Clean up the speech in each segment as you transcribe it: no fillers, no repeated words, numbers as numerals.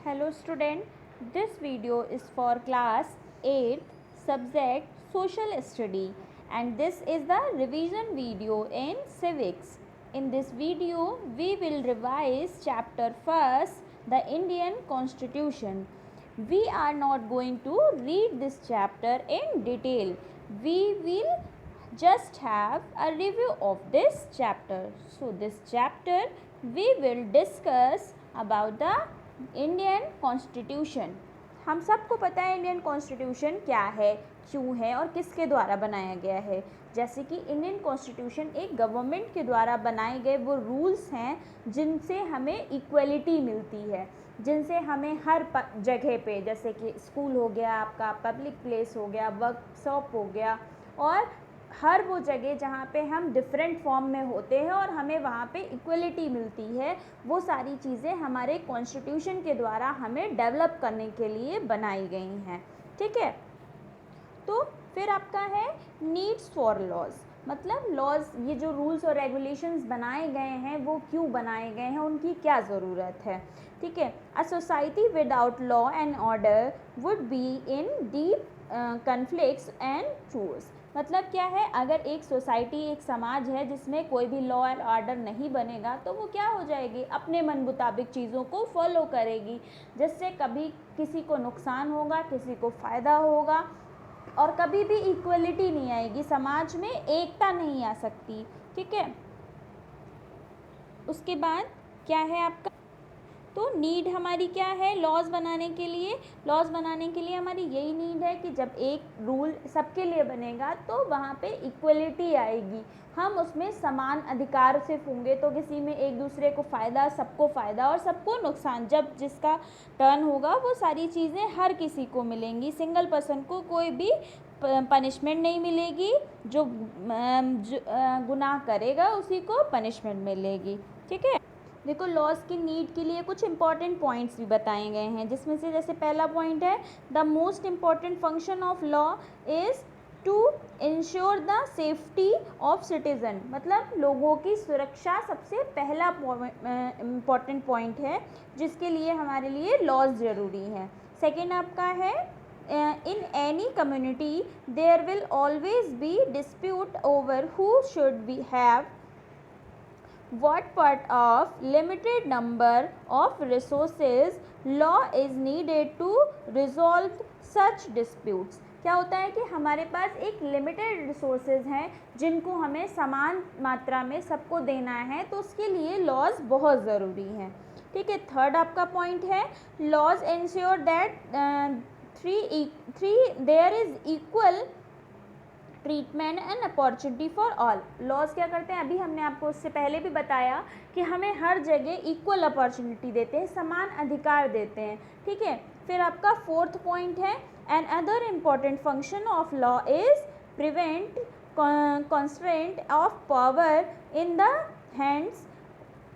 Hello student, this video is for class 8th subject social study and this is the revision video in civics. In this video we will revise chapter 1st, the Indian Constitution. We are not going to read this chapter in detail. We will just have a review of this chapter. So this chapter we will discuss about the Indian constitution. हम सबको पता है Indian constitution क्या है, क्यों है और किसके द्वारा बनाया गया है. जैसे कि इंडियन कॉन्स्टिट्यूशन एक गवर्नमेंट के द्वारा बनाए गए वो रूल्स हैं जिनसे हमें इक्वलिटी मिलती है, जिनसे हमें हर जगह पे, जैसे कि स्कूल हो गया आपका, पब्लिक प्लेस हो गया, वर्कशॉप हो गया, और हर वो जगह जहाँ पे हम डिफरेंट फॉर्म में होते हैं और हमें वहाँ पे इक्वलिटी मिलती है, वो सारी चीज़ें हमारे कॉन्स्टिट्यूशन के द्वारा हमें डेवलप करने के लिए बनाई गई हैं. ठीक है. तो फिर आपका है नीड्स फॉर लॉज, मतलब लॉज, ये जो रूल्स और रेगुलेशंस बनाए गए हैं वो क्यों बनाए गए हैं, उनकी क्या ज़रूरत है. ठीक है. A society without law and order would be in deep conflicts and chores. मतलब क्या है, अगर एक सोसाइटी, एक समाज है जिसमें कोई भी लॉ एंड ऑर्डर नहीं बनेगा तो वो क्या हो जाएगी, अपने मन मुताबिक चीज़ों को फॉलो करेगी, जिससे कभी किसी को नुकसान होगा, किसी को फ़ायदा होगा और कभी भी इक्वलिटी नहीं आएगी, समाज में एकता नहीं आ सकती. ठीक है. उसके बाद क्या है आपका, तो नीड हमारी क्या है लॉज बनाने के लिए. लॉज बनाने के लिए हमारी यही नीड है कि जब एक रूल सबके लिए बनेगा तो वहाँ पे इक्वलिटी आएगी, हम उसमें समान अधिकार से होंगे, तो किसी में एक दूसरे को फ़ायदा, सबको फ़ायदा और सबको नुकसान, जब जिसका टर्न होगा वो सारी चीज़ें हर किसी को मिलेंगी, सिंगल पर्सन को कोई भी पनिशमेंट नहीं मिलेगी, जो गुनाह करेगा उसी को पनिशमेंट मिलेगी. ठीक है. देखो, लॉज की नीड के लिए कुछ इंपॉर्टेंट पॉइंट्स भी बताए गए हैं, जिसमें से जैसे पहला पॉइंट है the most important function of law is to ensure the safety of citizen. मतलब लोगों की सुरक्षा सबसे पहला इम्पॉर्टेंट पॉइंट है जिसके लिए हमारे लिए लॉज ज़रूरी है. सेकेंड आपका है in any community there will always be dispute over who should be have what part of limited number of resources law is needed to resolve such disputes. क्या होता है कि हमारे पास एक लिमिटेड रिसोर्सेज हैं जिनको हमें समान मात्रा में सबको देना है, तो उसके लिए लॉज बहुत ज़रूरी हैं. ठीक है. थर्ड आपका पॉइंट है laws ensure that there is equal treatment and opportunity for all. Laws क्या करते हैं, अभी हमने आपको उससे पहले भी बताया कि हमें हर जगह इक्वल अपॉर्चुनिटी देते हैं, समान अधिकार देते हैं. ठीक है. फिर आपका फोर्थ पॉइंट है another important function of law is prevent constraint of power in the hands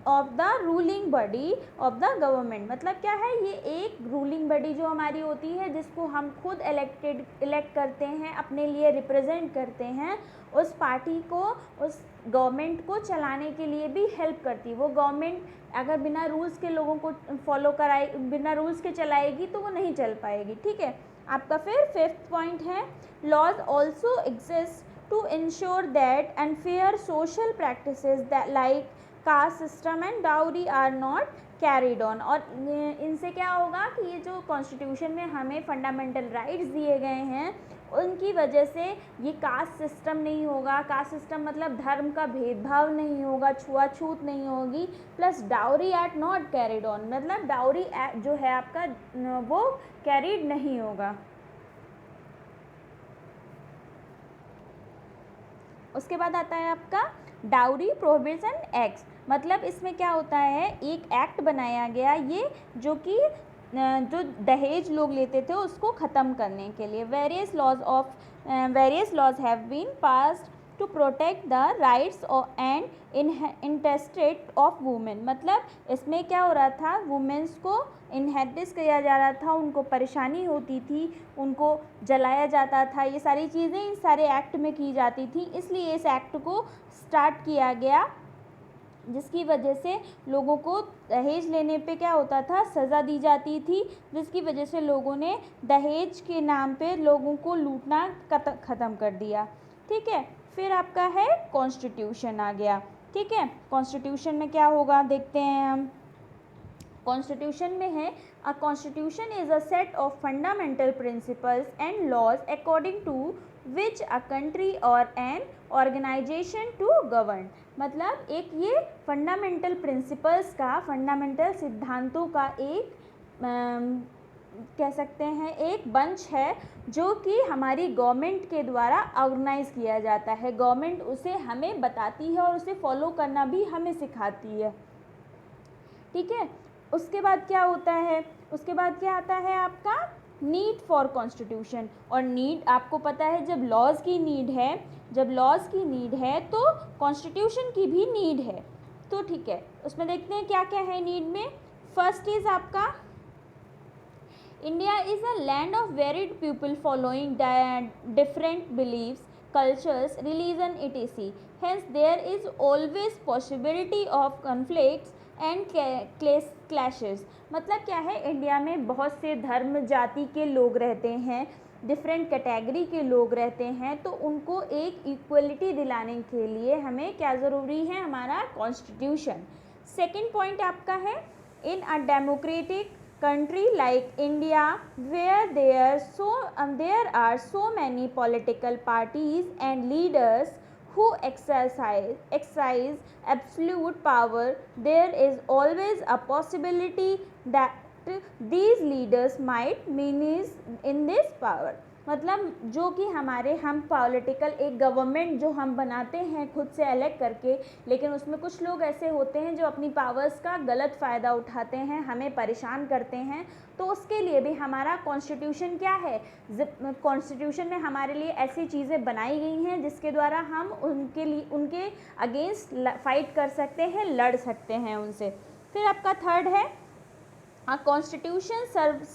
of the ruling body of the government. मतलब क्या है, ये एक रूलिंग बॉडी जो हमारी होती है जिसको हम खुद इलेक्ट करते हैं, अपने लिए रिप्रेजेंट करते हैं, उस पार्टी को, उस गवर्नमेंट को चलाने के लिए भी हेल्प करती है. वो गवर्नमेंट अगर बिना रूल्स के लोगों को फॉलो कराए, बिना रूल्स के चलाएगी तो वो नहीं चल पाएगी. ठीक है. आपका फिर फिफ्थ पॉइंट है laws also exist to ensure that unfair social practices that like caste system and dowry are not carried on. और इनसे क्या होगा कि ये जो कॉन्स्टिट्यूशन में हमें फंडामेंटल राइट्स दिए गए हैं उनकी वजह से ये कास्ट सिस्टम नहीं होगा. कास्ट सिस्टम मतलब धर्म का भेदभाव नहीं होगा, छुआछूत नहीं होगी, plus dowry act not carried on, मतलब डाउरी एक्ट जो है आपका वो कैरिड नहीं होगा. उसके बाद आता है आपका डाउरी प्रोहिबिशन एक्ट. मतलब इसमें क्या होता है, एक एक्ट बनाया गया ये जो कि जो दहेज लोग लेते थे उसको ख़त्म करने के लिए. Various laws have been passed to protect the rights and interest of women. मतलब इसमें क्या हो रहा था, वुमेन्स को इनहेरिट किया जा रहा था, उनको परेशानी होती थी, उनको जलाया जाता था, ये सारी चीज़ें इस सारे एक्ट में की जाती थी. इसलिए इस एक्ट को स्टार्ट किया गया जिसकी वजह से लोगों को दहेज लेने पे क्या होता था, सज़ा दी जाती थी, जिसकी वजह से लोगों ने दहेज के नाम पे लोगों को लूटना ख़त्म कर दिया। ठीक है, फिर आपका है कॉन्स्टिट्यूशन आ गया। ठीक है, कॉन्स्टिट्यूशन में क्या होगा देखते हैं हम। कॉन्स्टिट्यूशन में है, a constitution is a set of fundamental principles and laws according to which a country और एन ऑर्गेनाइजेशन टू गवर्न। मतलब एक ये फंडामेंटल प्रिंसिपल्स का, फंडामेंटल सिद्धांतों का एक कह सकते हैं एक बंच है जो कि हमारी गवर्नमेंट के द्वारा ऑर्गेनाइज किया जाता है। गवर्नमेंट उसे हमें बताती है और उसे फॉलो करना भी हमें सिखाती है। ठीक है, उसके बाद क्या होता है, उसके बाद क्या आता है आपका नीड फॉर कॉन्स्टिट्यूशन। और नीड आपको पता है, जब लॉज की नीड है, जब लॉज की नीड है तो कॉन्स्टिट्यूशन की भी नीड है। तो ठीक है, उसमें देखते हैं क्या क्या है नीड में। फर्स्ट इज आपका India is a land of varied people following different beliefs, cultures, religion, etc. Hence, there is always possibility of conflicts and clashes. मतलब क्या है, इंडिया में बहुत से धर्म जाति के लोग रहते हैं, डिफरेंट कैटेगरी के लोग रहते हैं, तो उनको एक इक्वलिटी दिलाने के लिए हमें क्या ज़रूरी है, हमारा कॉन्स्टिट्यूशन। सेकेंड पॉइंट आपका है, in a democratic country like India where there are so many political parties and leaders who exercise absolute power, there is always a possibility that these leaders might misuse in this power। मतलब जो कि हमारे हम political एक government जो हम बनाते हैं खुद से अलग करके, लेकिन उसमें कुछ लोग ऐसे होते हैं जो अपनी पावर्स का गलत फ़ायदा उठाते हैं, हमें परेशान करते हैं। तो उसके लिए भी हमारा कॉन्स्टिट्यूशन क्या है, कॉन्स्टिट्यूशन में हमारे लिए ऐसी चीज़ें बनाई गई हैं जिसके द्वारा हम उनके लिए, उनके अगेंस्ट फाइट कर सकते हैं, लड़ सकते हैं उनसे। फिर आपका थर्ड है, a constitution serves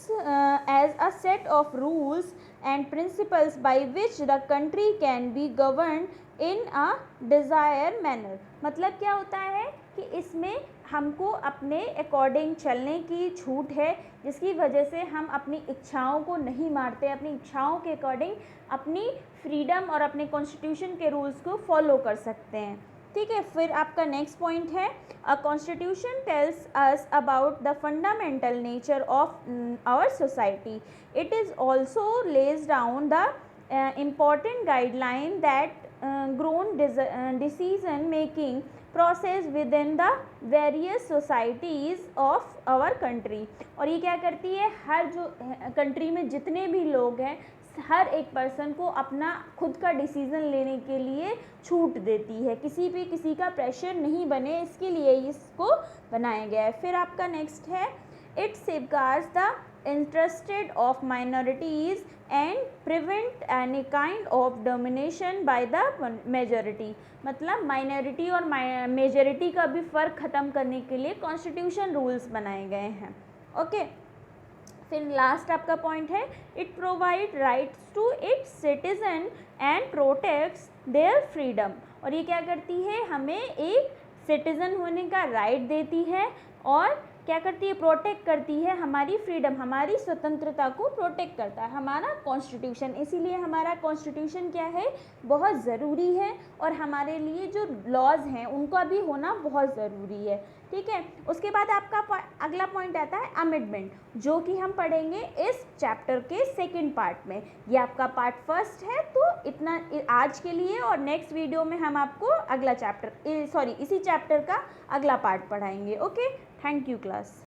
as a set of rules and principles by which the country can be governed in a desired manner। मतलब क्या होता है कि इसमें हमको अपने अकॉर्डिंग चलने की छूट है, जिसकी वजह से हम अपनी इच्छाओं को नहीं मारते, अपनी इच्छाओं के अकॉर्डिंग अपनी फ्रीडम और अपने कॉन्स्टिट्यूशन के रूल्स को फॉलो कर सकते हैं। ठीक है, फिर आपका नेक्स्ट पॉइंट है, a constitution tells us about the fundamental nature of our society. It is also lays down the important guideline that govern decision making process within the various societies of our country. और ये क्या करती है, हर जो country में जितने भी लोग हैं, हर एक पर्सन को अपना खुद का डिसीज़न लेने के लिए छूट देती है, किसी पे किसी का प्रेशर नहीं बने, इसके लिए इसको बनाया गया है। फिर आपका नेक्स्ट है, it safeguards the interested of minorities and prevent any kind of domination by the majority. मतलब माइनॉरिटी और मेजॉरिटी का भी फ़र्क ख़त्म करने के लिए कॉन्स्टिट्यूशन रूल्स बनाए गए हैं। ओके, फिर लास्ट आपका पॉइंट है, it provide rights to its citizen and protects their freedom. और ये क्या करती है, हमें एक सिटीज़न होने का राइट देती है और क्या करती है, प्रोटेक्ट करती है हमारी फ्रीडम, हमारी स्वतंत्रता को प्रोटेक्ट करता है हमारा कॉन्स्टिट्यूशन। इसीलिए हमारा कॉन्स्टिट्यूशन क्या है, बहुत ज़रूरी है, और हमारे लिए जो लॉज हैं उनका भी होना बहुत ज़रूरी है। ठीक है, उसके बाद आपका अगला पॉइंट आता है अमेंडमेंट, जो कि हम पढ़ेंगे इस चैप्टर के सेकंड पार्ट में। ये आपका पार्ट फर्स्ट है, तो इतना आज के लिए, और नेक्स्ट वीडियो में हम आपको अगला चैप्टर इसी चैप्टर का अगला पार्ट पढ़ाएंगे। Okay, thank you class.